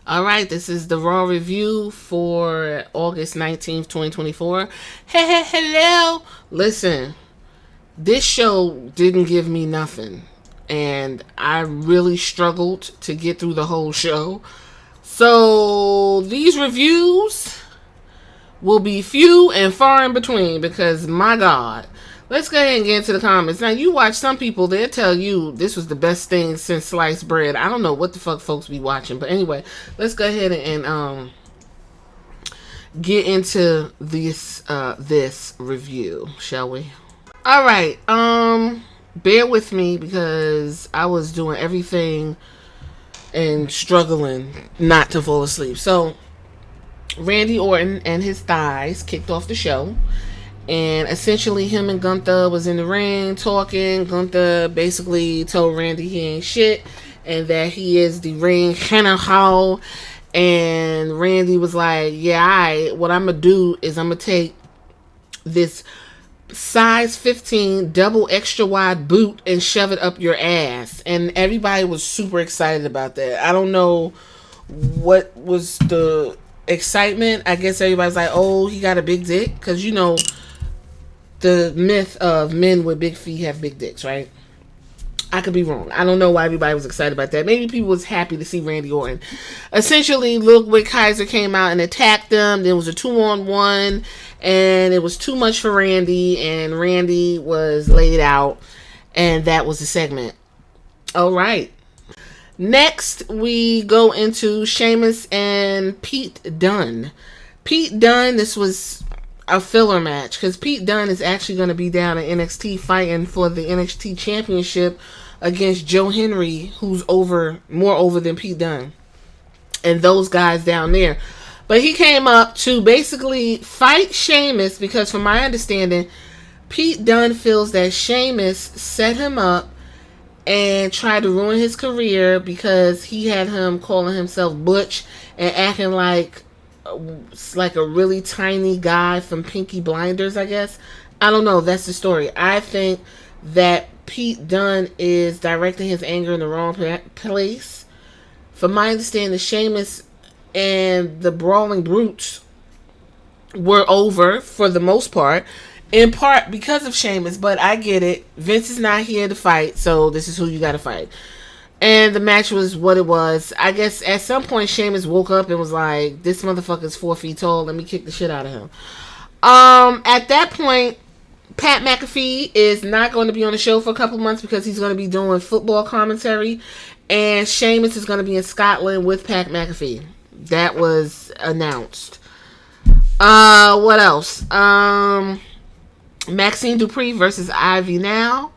All right, this is the Raw review for August 19th, 2024. Hey, hello. Listen, this show didn't give me nothing, and I really struggled to get through the whole show. So, these reviews will be few and far in between because, my God. Let's go ahead and get into the comments. Now, you watch some people, they'll tell you this was the best thing since sliced bread. I don't know what the fuck folks be watching. But anyway, let's go ahead and get into this review, shall we? Alright, bear with me because I was doing everything and struggling not to fall asleep. So, Randy Orton and his thighs kicked off the show. And essentially, him and Gunther was in the ring talking. Gunther basically told Randy he ain't shit and that he is the ring general. And Randy was like, yeah, what I'm going to do is I'm going to take this size 15 double extra wide boot and shove it up your ass. And everybody was super excited about that. I don't know what was the excitement. I guess everybody's like, oh, he got a big dick. Because, you know, the myth of men with big feet have big dicks, right? I could be wrong. I don't know why everybody was excited about that. Maybe people was happy to see Randy Orton. Essentially, Ludwig Kaiser came out and attacked them. There was a 2-on-1, and it was too much for Randy, and Randy was laid out, and that was the segment. All right. Next, we go into Sheamus and Pete Dunne. Pete Dunne, this was a filler match because Pete Dunne is actually going to be down at NXT fighting for the NXT Championship against Joe Henry, who's more over than Pete Dunne and those guys down there. But he came up to basically fight Sheamus because, from my understanding, Pete Dunne feels that Sheamus set him up and tried to ruin his career because he had him calling himself Butch and acting like a really tiny guy from Pinky Blinders, I guess. I don't know. That's the story. I think that Pete Dunne is directing his anger in the wrong place. From my understanding, Sheamus and the Brawling Brutes were over for the most part. In part because of Sheamus, but I get it. Vince is not here to fight, so this is who you gotta fight. And the match was what it was. I guess at some point Sheamus woke up and was like, this motherfucker's 4 feet tall. Let me kick the shit out of him. At that point, Pat McAfee is not going to be on the show for a couple months because he's going to be doing football commentary. And Sheamus is going to be in Scotland with Pat McAfee. That was announced. What else? Maxine Dupree versus Ivy Now.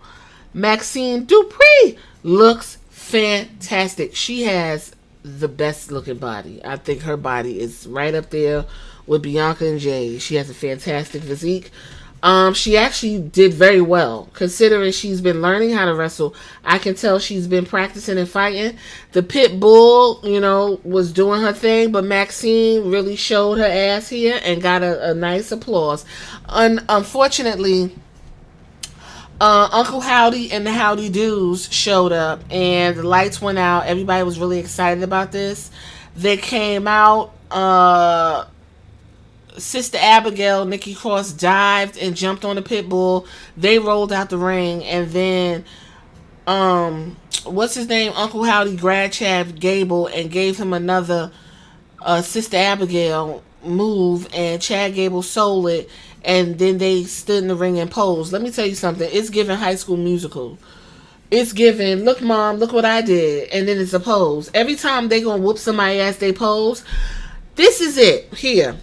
Maxine Dupree looks fantastic. She has the best looking body. I think her body is right up there with Bianca and Jay. She has a fantastic physique. She actually did very well considering she's been learning how to wrestle. I can tell she's been practicing and fighting. The Pit Bull, was doing her thing, but Maxine really showed her ass here and got a nice applause. Unfortunately, Uncle Howdy and the Howdy Doos showed up and the lights went out. Everybody was really excited about this. They came out. Sister Abigail, Nikki Cross, dived and jumped on the Pit Bull. They rolled out the ring, and then what's his name? Uncle Howdy grabbed Chad Gable and gave him another Sister Abigail move, and Chad Gable sold it. And then they stood in the ring and posed. Let me tell you something. It's giving High School Musical. It's giving, look, Mom, look what I did. And then it's a pose. Every time they gonna whoop somebody ass, they pose. This is it. Here.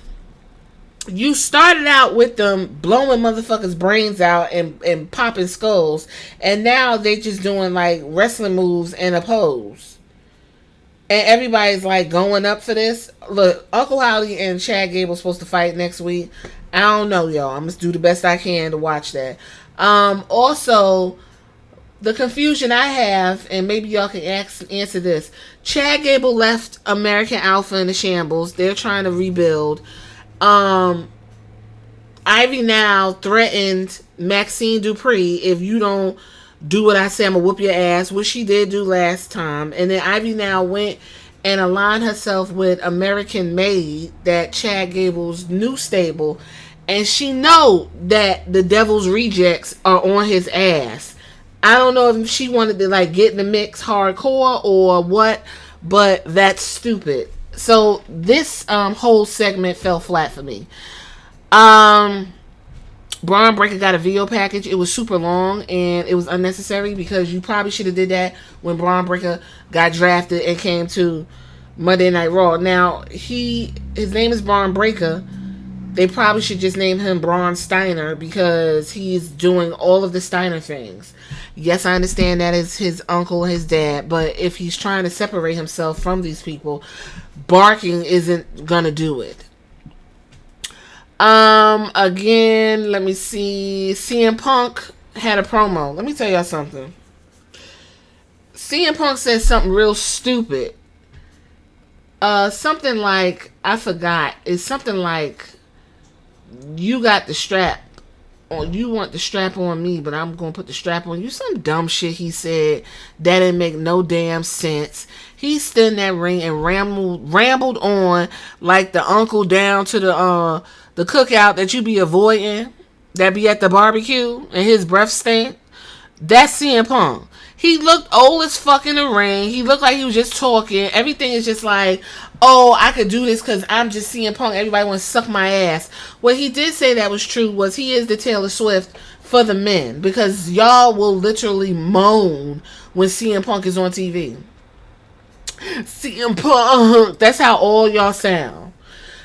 You started out with them blowing motherfuckers' brains out and popping skulls. And now they just doing like wrestling moves and a pose. And everybody's like going up for this. Look, Uncle Howdy and Chad Gable supposed to fight next week. I don't know, y'all. I'm going to do the best I can to watch that. Also, the confusion I have, and maybe y'all can answer this. Chad Gable left American Alpha in the shambles. They're trying to rebuild. Ivy Now threatened Maxine Dupree, if you don't do what I say, I'm going to whoop your ass, which she did do last time. And then Ivy Now went and align herself with American Made, that Chad Gable's new stable, and she know that the Devil's Rejects are on his ass. I don't know if she wanted to like get in the mix hardcore or what, but that's stupid. So this whole segment fell flat for me. Braun Breaker got a video package. It was super long and it was unnecessary because you probably should have did that when Braun Breaker got drafted and came to Monday Night Raw. Now his name is Braun Breaker. They probably should just name him Braun Steiner because he's doing all of the Steiner things. Yes, I understand that is his uncle, his dad, but if he's trying to separate himself from these people, barking isn't gonna do it. Again, let me see. CM Punk had a promo. Let me tell y'all something. CM Punk said something real stupid. Something like, I forgot. It's something like, you got the strap, or you want the strap on me, but I'm gonna put the strap on you. Some dumb shit he said that didn't make no damn sense. He stood in that ring and rambled on like the uncle down to the cookout that you be avoiding, that be at the barbecue, and his breath stink. That's CM Punk. He looked old as fuck in the ring. He looked like he was just talking. Everything is just like, oh, I could do this because I'm just CM Punk. Everybody want to suck my ass. What he did say that was true was he is the Taylor Swift for the men, because y'all will literally moan when CM Punk is on TV. CM Punk. That's how all y'all sound.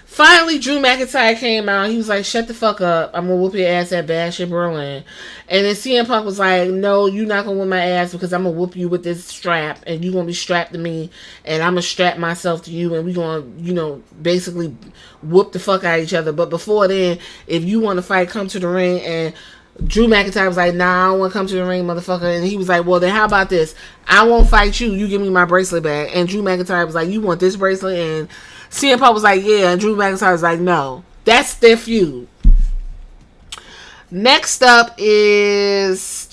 Finally, Drew McIntyre came out. He was like, shut the fuck up. I'm going to whoop your ass at Bash in Berlin. And then CM Punk was like, no, you're not going to whoop my ass because I'm going to whoop you with this strap. And you're going to be strapped to me. And I'm going to strap myself to you. And we're going to, basically whoop the fuck out of each other. But before then, if you want to fight, come to the ring. And Drew McIntyre was like, nah, I don't want to come to the ring, motherfucker. And he was like, well, then how about this? I won't fight you. You give me my bracelet back. And Drew McIntyre was like, you want this bracelet? And CM Punk was like, yeah. And Drew McIntyre was like, no. That's their feud. Next up is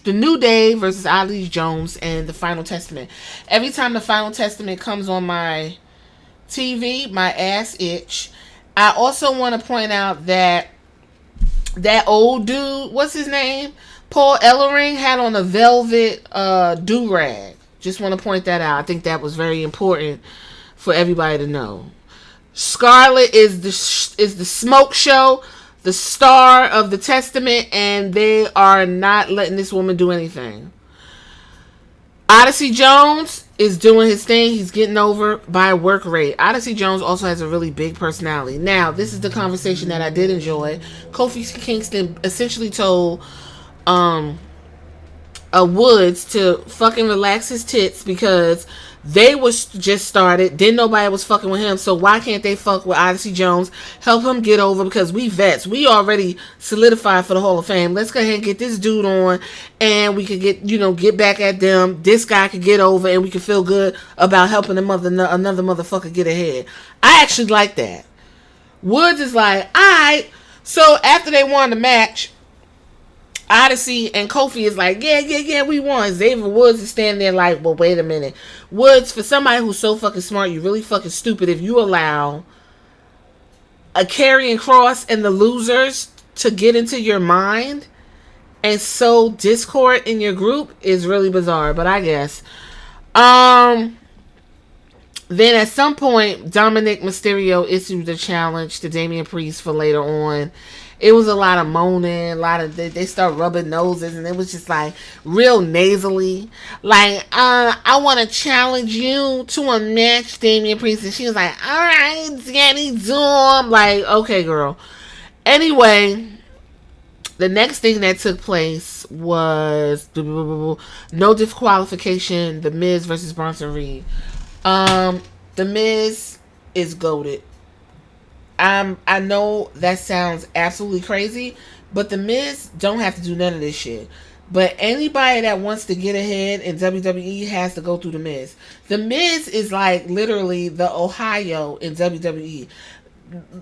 The New Day versus Ali Jones and The Final Testament. Every time The Final Testament comes on my TV, my ass itch. I also want to point out that old dude, what's his name? Paul Ellering had on a velvet do-rag. Just want to point that out. I think that was very important for everybody to know. Scarlett is the smoke show, the star of the Testament, and they are not letting this woman do anything. Odyssey Jones is doing his thing. He's getting over by work rate. Odyssey Jones also has a really big personality. Now, this is the conversation that I did enjoy. Kofi Kingston essentially told Woods to fucking relax his tits because they was just started. Then nobody was fucking with him. So why can't they fuck with Odyssey Jones? Help him get over, because we vets. We already solidified for the Hall of Fame. Let's go ahead and get this dude on and we could get back at them. This guy could get over and we could feel good about helping another motherfucker get ahead. I actually like that. Woods is like, alright. So after they won the match, Odyssey and Kofi is like, yeah, we won. Xavier Woods is standing there like, well, wait a minute. Woods, for somebody who's so fucking smart, you're really fucking stupid if you allow a Karrion Kross and the Losers to get into your mind and sow discord in your group is really bizarre, but I guess. Then at some point, Dominic Mysterio issued a challenge to Damian Priest for later on. It was a lot of moaning, they start rubbing noses, and it was just like real nasally. Like, I want to challenge you to a match, Damian Priest. And she was like, all right, Danny Doom. Like, okay, girl. Anyway, the next thing that took place was no disqualification. The Miz versus Bronson Reed. The Miz is goated. I know that sounds absolutely crazy, but the Miz don't have to do none of this shit. But anybody that wants to get ahead in WWE has to go through the Miz. The Miz is like literally the Ohio in WWE.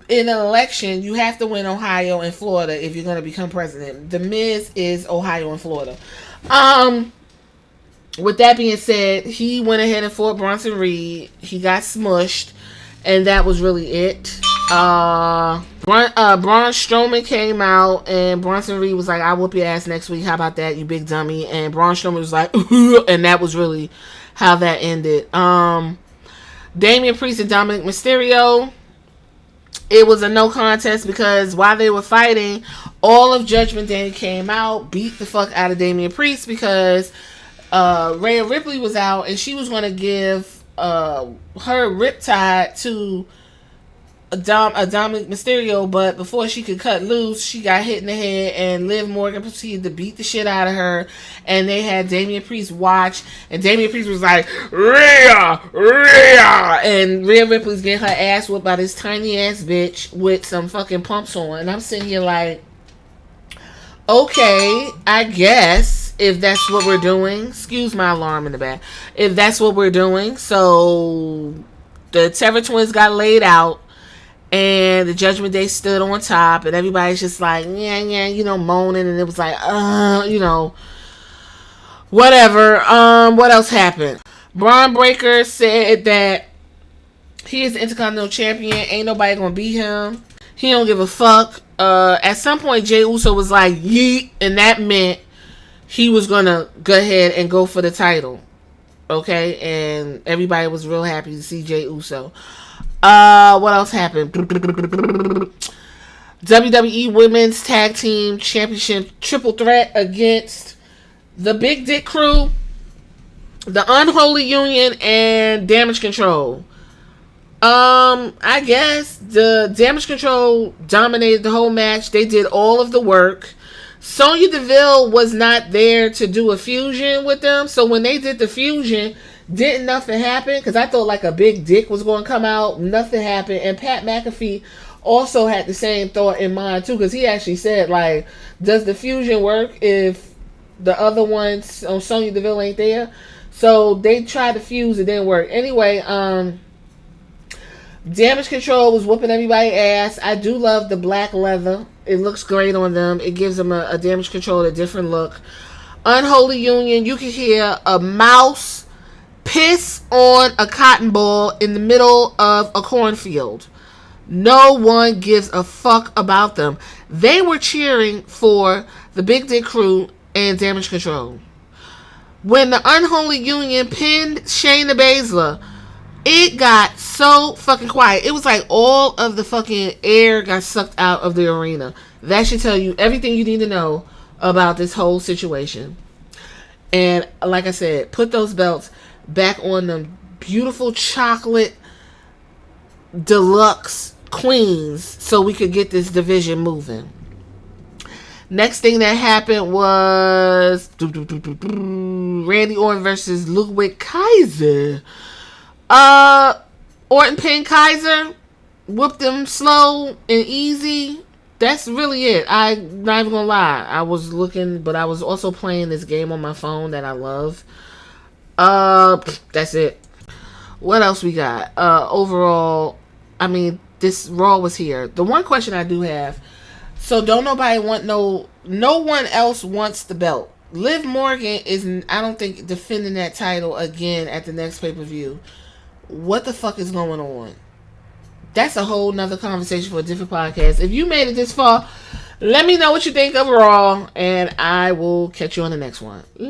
In an election, you have to win Ohio and Florida if you're going to become president. The Miz is Ohio and Florida. with that being said, he went ahead and fought Bronson Reed. He got smushed, and that was really it. Braun Strowman came out, and Bronson Reed was like, "I'll whoop your ass next week. How about that, you big dummy?" And Braun Strowman was like, and that was really how that ended. Damian Priest and Dominic Mysterio. It was a no contest because while they were fighting, all of Judgment Day came out, beat the fuck out of Damian Priest because Rhea Ripley was out and she was going to give her Riptide to Dominic Mysterio, but before she could cut loose, she got hit in the head, and Liv Morgan proceeded to beat the shit out of her, and they had Damian Priest watch, and Damian Priest was like, Rhea, and Rhea Ripley's getting her ass whipped by this tiny ass bitch with some fucking pumps on, and I'm sitting here like, okay, I guess if that's what we're doing, excuse my alarm in the back, if that's what we're doing. So the Terror Twins got laid out, and the Judgment Day stood on top, and everybody's just like, yeah, moaning, and it was like, whatever. What else happened? Braun Breaker said that he is the Intercontinental Champion. Ain't nobody gonna beat him. He don't give a fuck. At some point, Jey Uso was like, yeet, and that meant he was gonna go ahead and go for the title. Okay, and everybody was real happy to see Jey Uso. What else happened? WWE Women's Tag Team Championship Triple Threat against the Big Dick Crew, the Unholy Union, and Damage Control. I guess the Damage Control dominated the whole match. They did all of the work. Sonya Deville was not there to do a fusion with them, so when they did the fusion, didn't nothing happen, because I thought like a big dick was going to come out. Nothing happened. And Pat McAfee also had the same thought in mind too, because he actually said, like, does the fusion work if the other ones on Sonya Deville ain't there? So they tried to fuse, it didn't work. Anyway, Damage Control was whooping everybody's ass. I do love the black leather. It looks great on them. It gives them a Damage Control a different look. Unholy Union, you can hear a mouse piss on a cotton ball in the middle of a cornfield. No one gives a fuck about them. They were cheering for the Big Dick Crew and Damage Control. When the Unholy Union pinned Shayna Baszler, it got so fucking quiet. It was like all of the fucking air got sucked out of the arena. That should tell you everything you need to know about this whole situation. And like I said, put those belts back on them beautiful chocolate deluxe queens so we could get this division moving. Next thing that happened was Randy Orton versus Ludwig Kaiser. Orton pinned Kaiser, whooped him slow and easy. That's really it. I'm not even gonna lie. I was looking, but I was also playing this game on my phone that I love. That's it. What else we got? Overall, I mean, this Raw was here. The one question I do have, so don't nobody want no one else wants the belt. Liv Morgan is, I don't think, defending that title again at the next pay-per-view. What the fuck is going on? That's a whole nother conversation for a different podcast. If you made it this far, let me know what you think of Raw, and I will catch you on the next one.